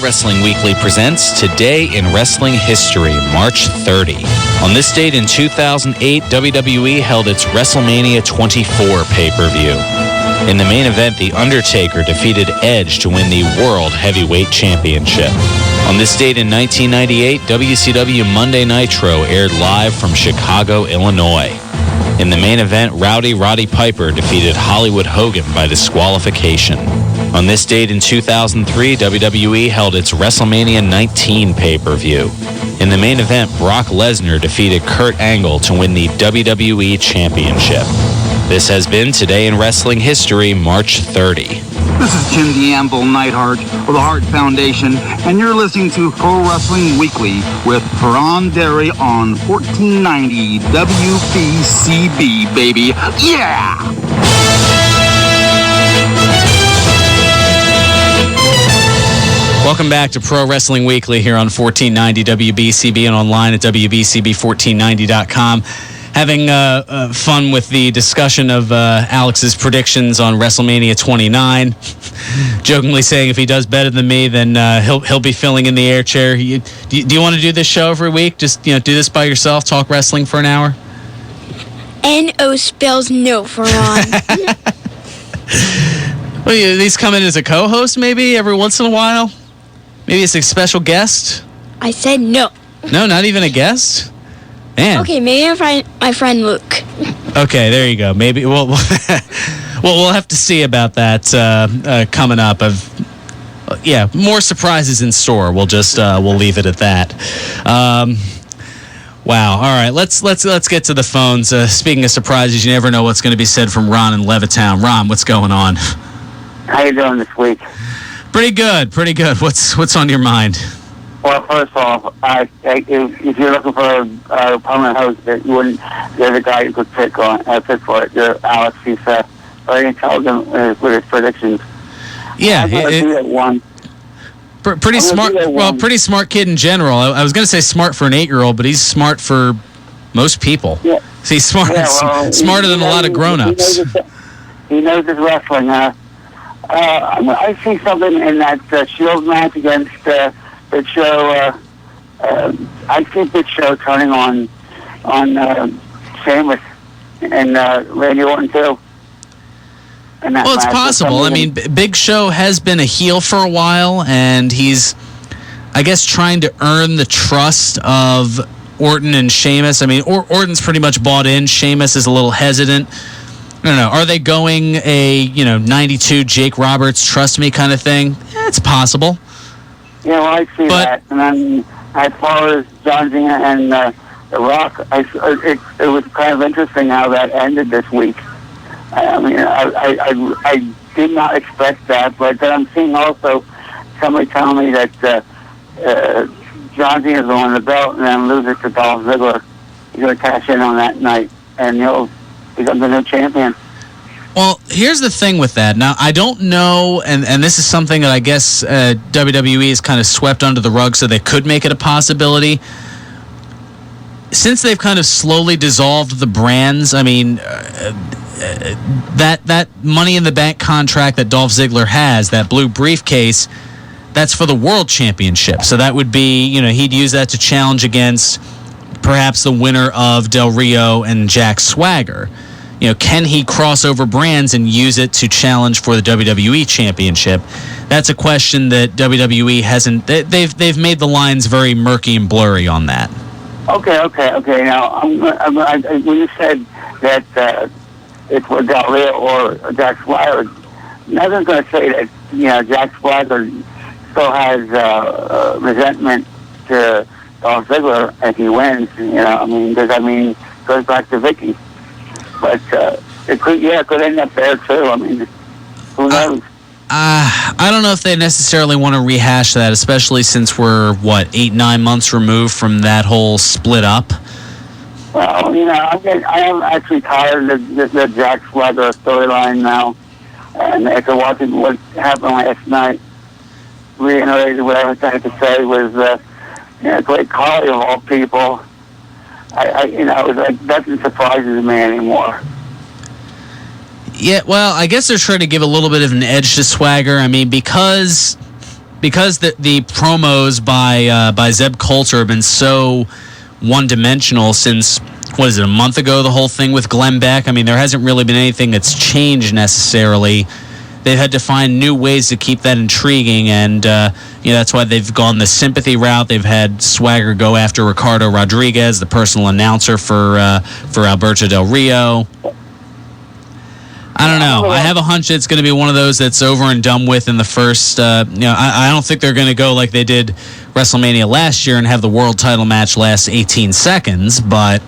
Wrestling Weekly presents Today in Wrestling History, March 30. On this date in 2008, WWE held its Wrestlemania 24 pay-per-view. In the main event, The Undertaker defeated Edge to win the World Heavyweight Championship. On this date in 1998, WCW Monday Night Raw aired live from Chicago, Illinois. In the main event, Roddy Piper defeated Hollywood Hogan by disqualification. On this date in 2003, WWE held its WrestleMania 19 pay-per-view. In the main event, Brock Lesnar defeated Kurt Angle to win the WWE Championship. This has been Today in Wrestling History, March 30. This is Jim DeAmble Neidhart of the Hart Foundation, and you're listening to Pro Wrestling Weekly with Fearon on 1490 WBCB, baby. Yeah! Welcome back to Pro Wrestling Weekly here on 1490 WBCB and online at WBCB1490.com. Having fun with the discussion of Alex's predictions on WrestleMania 29. Jokingly saying if he does better than me, then he'll be filling in the air chair. Do you want to do this show every week? Just do this by yourself, talk wrestling for an hour? N-O spells no for Ron. Well, these come in as a co-host maybe every once in a while? Maybe it's a special guest? I said no. No, not even a guest? Man. Okay, maybe my friend Luke. Okay, there you go. Maybe we'll have to see about that coming up. More surprises in store. We'll leave it at that. Wow. All right, let's get to the phones. Speaking of surprises, you never know what's going to be said from Ron in Levittown. Ron, what's going on? How you doing this week? Pretty good. What's on your mind? Well, first off, if you're looking for a permanent host, you're the guy you could pick for it. You're Alex. He's very intelligent with his predictions. Yeah, pretty smart. Well, pretty smart kid in general. I was going to say smart for an 8-year-old, but he's smart for most people. Yeah. So he's smarter than a lot of grown-ups. He knows his wrestling. I see something in that Shield match against Big Show. I see Big Show turning on Sheamus and Randy Orton too. Well, it's possible. I mean, Big Show has been a heel for a while, and he's, I guess, trying to earn the trust of Orton and Sheamus. I mean, Orton's pretty much bought in. Sheamus is a little hesitant. I don't know. Are they going a 92 Jake Roberts trust me kind of thing? It's possible. Yeah, well, I see that. And then as far as John Cena and The Rock, it was kind of interesting how that ended this week. I mean, I did not expect that, but then I'm seeing also somebody telling me that John Cena is going to win the belt and then lose it to Dolph Ziggler. He's going to cash in on that night, and he'll become the new champion. Well, here's the thing with that. Now, I don't know, and this is something that I guess WWE has kind of swept under the rug so they could make it a possibility. Since they've kind of slowly dissolved the brands, I mean, that Money in the Bank contract that Dolph Ziggler has, that blue briefcase, that's for the World Championship. So that would be, he'd use that to challenge against perhaps the winner of Del Rio and Jack Swagger. Can he cross over brands and use it to challenge for the WWE Championship? That's a question that WWE hasn't. They've made the lines very murky and blurry on that. Okay. Now, when you said that it's for Del Rio or Jack Swagger, nothing's going to say that Jack Swagger still has resentment to Dolph Ziggler if he wins. Does that mean goes back to Vicky? But it could end up there too. I mean, who knows? I don't know if they necessarily want to rehash that, especially since we're 8-9 months removed from that whole split up. Well, I am actually tired of the Jack Swagger storyline now, and after watching what happened last night, reiterated what I was trying to say was, Great Khali of all people. It doesn't surprise me anymore. Yeah, well, I guess they're trying to give a little bit of an edge to Swagger. I mean, because because the promos by Zeb Coulter have been so one-dimensional since, what is it, a month ago, the whole thing with Glenn Beck? I mean, there hasn't really been anything that's changed necessarily. They've had to find new ways to keep that intriguing, and that's why they've gone the sympathy route. They've had Swagger go after Ricardo Rodriguez, the personal announcer for Alberto Del Rio. I don't know. I have a hunch it's going to be one of those that's over and done with in the first. I don't think they're going to go like they did WrestleMania last year and have the world title match last 18 seconds. But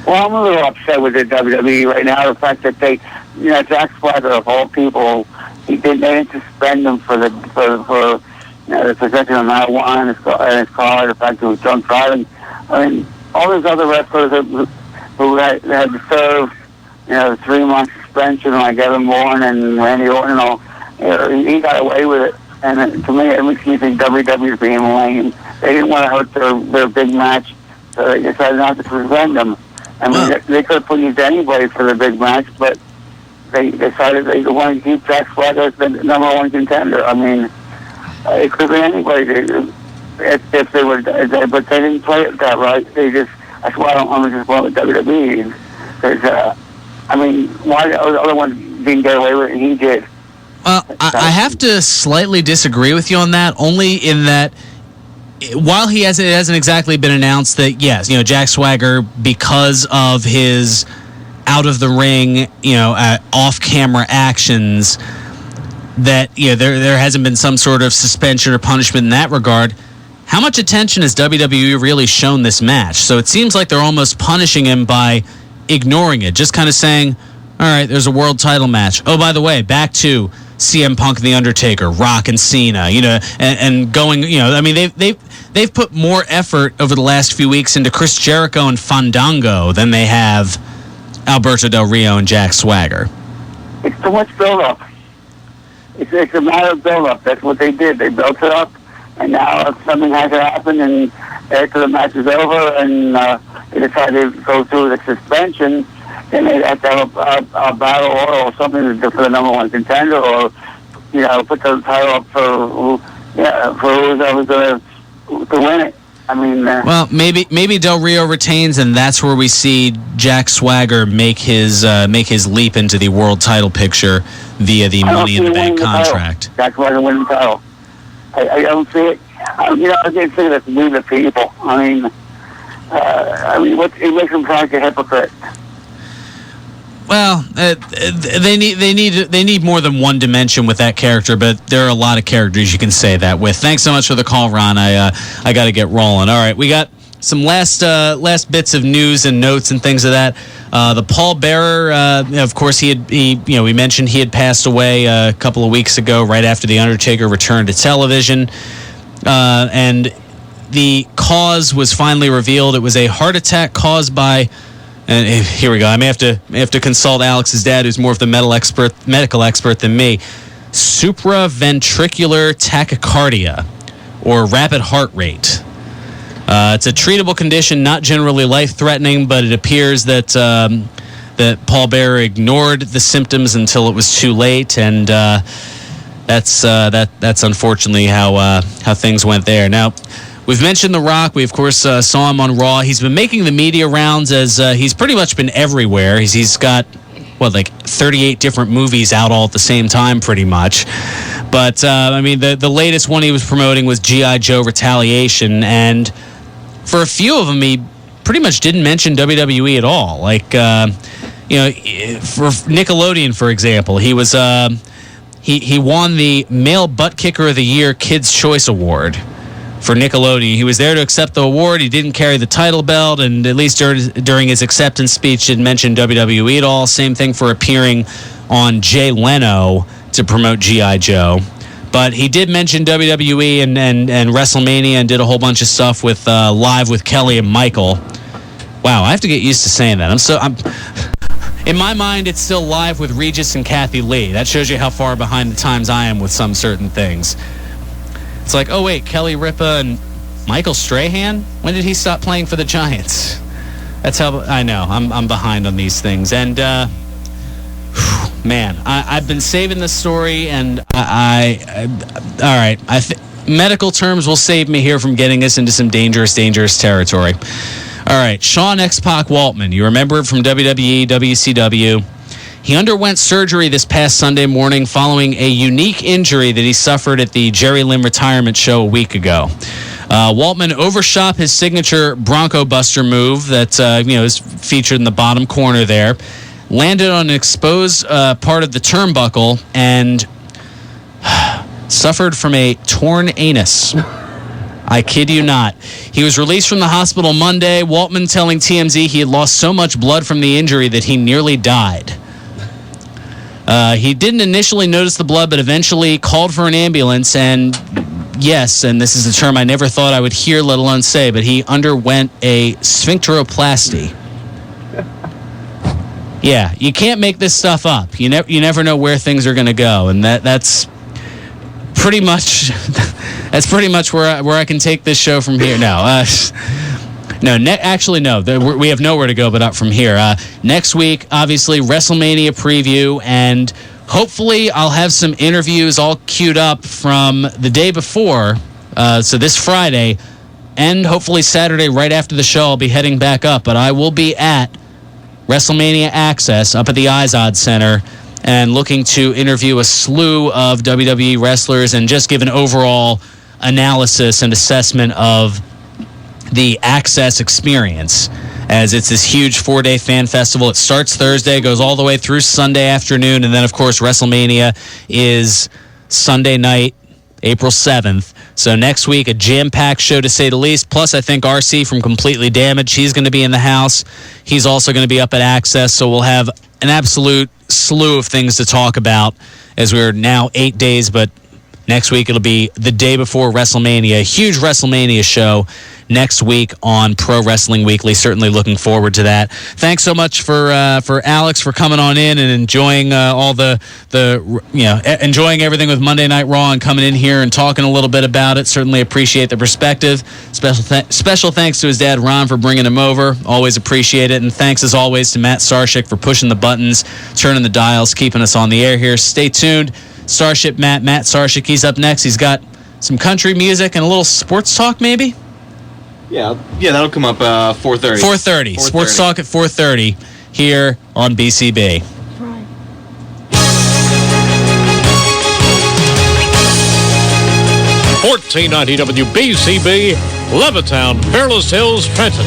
I'm a little upset with the WWE right now. The fact that they, Jack Swagger of all people, they didn't suspend him for the possession of marijuana in his car. The fact that he was drunk driving. I mean, all those other wrestlers who had to serve 3-month suspension, like Evan Bourne and Randy Orton, he got away with it. And to me, it makes me think WWE is being lame. They didn't want to hurt their big match, so they decided not to suspend them. I mean, they could have put used anybody for the big match, but they decided they wanted to keep Jack Swagger as the number one contender. I mean, it could be anybody if they were, but they didn't play it that right. That's why I'm just going with WWE. Because, why the other one didn't get away with it and he did? Well, I have to slightly disagree with you on that, only in that while it hasn't exactly been announced that, yes, Jack Swagger, because of his out-of-the-ring, off-camera actions, that there hasn't been some sort of suspension or punishment in that regard. How much attention has WWE really shown this match? So it seems like they're almost punishing him by ignoring it, just kind of saying, all right, there's a world title match. Oh, by the way, back to CM Punk and The Undertaker, Rock and Cena, and going, they've put more effort over the last few weeks into Chris Jericho and Fandango than they have Alberto Del Rio and Jack Swagger. It's too much build-up. It's a matter of build-up. That's what they did. They built it up, and now something has to happen, and after the match is over, and they decided to go through the suspension, then they have to have a battle or something for the number one contender, or put the title up for who's ever going to win it. I mean, well, maybe Del Rio retains, and that's where we see Jack Swagger make his leap into the world title picture via the Money in the Bank contract. Jack Swagger winning the title. I don't see it. I can't say that to do the people. It makes him sound like a hypocrite. Well, they need more than one dimension with that character, but there are a lot of characters you can say that with. Thanks so much for the call, Ron. I got to get rolling. All right, we got some last bits of news and notes and things of that. The Paul Bearer, of course, we mentioned he had passed away a couple of weeks ago, right after The Undertaker returned to television, and the cause was finally revealed. It was a heart attack caused by. And here we go. I may have to consult Alex's dad, who's more of the medical expert than me. Supraventricular tachycardia, or rapid heart rate. It's a treatable condition, not generally life-threatening, but it appears that Paul Bearer ignored the symptoms until it was too late, and that's unfortunately how things went there. Now, we've mentioned The Rock. We, of course, saw him on Raw. He's been making the media rounds as he's pretty much been everywhere. He's got, 38 different movies out all at the same time, pretty much. But, the latest one he was promoting was G.I. Joe Retaliation, and for a few of them, he pretty much didn't mention WWE at all. For Nickelodeon, for example, he was he won the Male Butt Kicker of the Year Kids' Choice Award for Nickelodeon. He was there to accept the award. He didn't carry the title belt, and at least during his acceptance speech didn't mention WWE at all. Same thing for appearing on Jay Leno to promote G.I. Joe. But he did mention WWE and Wrestlemania and did a whole bunch of stuff with Live with Kelly and Michael. Wow, I have to get used to saying that. In my mind, it's still Live with Regis and Kathy Lee. That shows you how far behind the times I am with some certain things. It's like, oh wait, Kelly Ripa and Michael Strahan? When did he stop playing for the Giants? That's how I know. I'm behind on these things. And Man, I've been saving this story, and all right. Medical terms will save me here from getting us into some dangerous territory. All right, Sean X-Pac Waltman. You remember it from WWE, WCW. He underwent surgery this past Sunday morning following a unique injury that he suffered at the Jerry Lynn retirement show a week ago. Waltman overshot his signature Bronco Buster move that is featured in the bottom corner there. Landed on an exposed part of the turnbuckle and suffered from a torn anus. I kid you not. He was released from the hospital Monday. Waltman telling TMZ he had lost so much blood from the injury that he nearly died. He didn't initially notice the blood, but eventually called for an ambulance. And yes, and this is a term I never thought I would hear, let alone say, but he underwent a sphincteroplasty. Yeah, you can't make this stuff up. You never know where things are going to go, and that's pretty much where I can take this show from here. No, we have nowhere to go but up from here. Next week, obviously, WrestleMania preview, and hopefully I'll have some interviews all queued up from the day before, so this Friday, and hopefully Saturday right after the show I'll be heading back up, but I will be at WrestleMania Access up at the Izod Center and looking to interview a slew of WWE wrestlers and just give an overall analysis and assessment of the Access experience, as it's this huge 4-day fan festival. It starts Thursday, goes all the way through Sunday afternoon, and then, of course, WrestleMania is Sunday night, April 7th. So next week, a jam-packed show to say the least. Plus, I think RC from Completely Damaged, he's going to be in the house. He's also going to be up at Access, so we'll have an absolute slew of things to talk about as we're now 8 days, but next week it'll be the day before WrestleMania. A huge WrestleMania show next week on Pro Wrestling Weekly. Certainly looking forward to that. Thanks so much for Alex for coming on in and enjoying enjoying everything with Monday Night Raw and coming in here and talking a little bit about it. Certainly appreciate the perspective. Special thanks to his dad Ron for bringing him over. Always appreciate it. And thanks as always to Matt Sarshik for pushing the buttons, turning the dials, keeping us on the air here. Stay tuned. Starship Matt Sarshik, he's up next. He's got some country music and a little sports talk maybe. Yeah, that'll come up 4:30. 4:30. Sports Talk at 4:30 here on BCB. 1490 WBCB, Levittown, Fairless Hills, Trenton.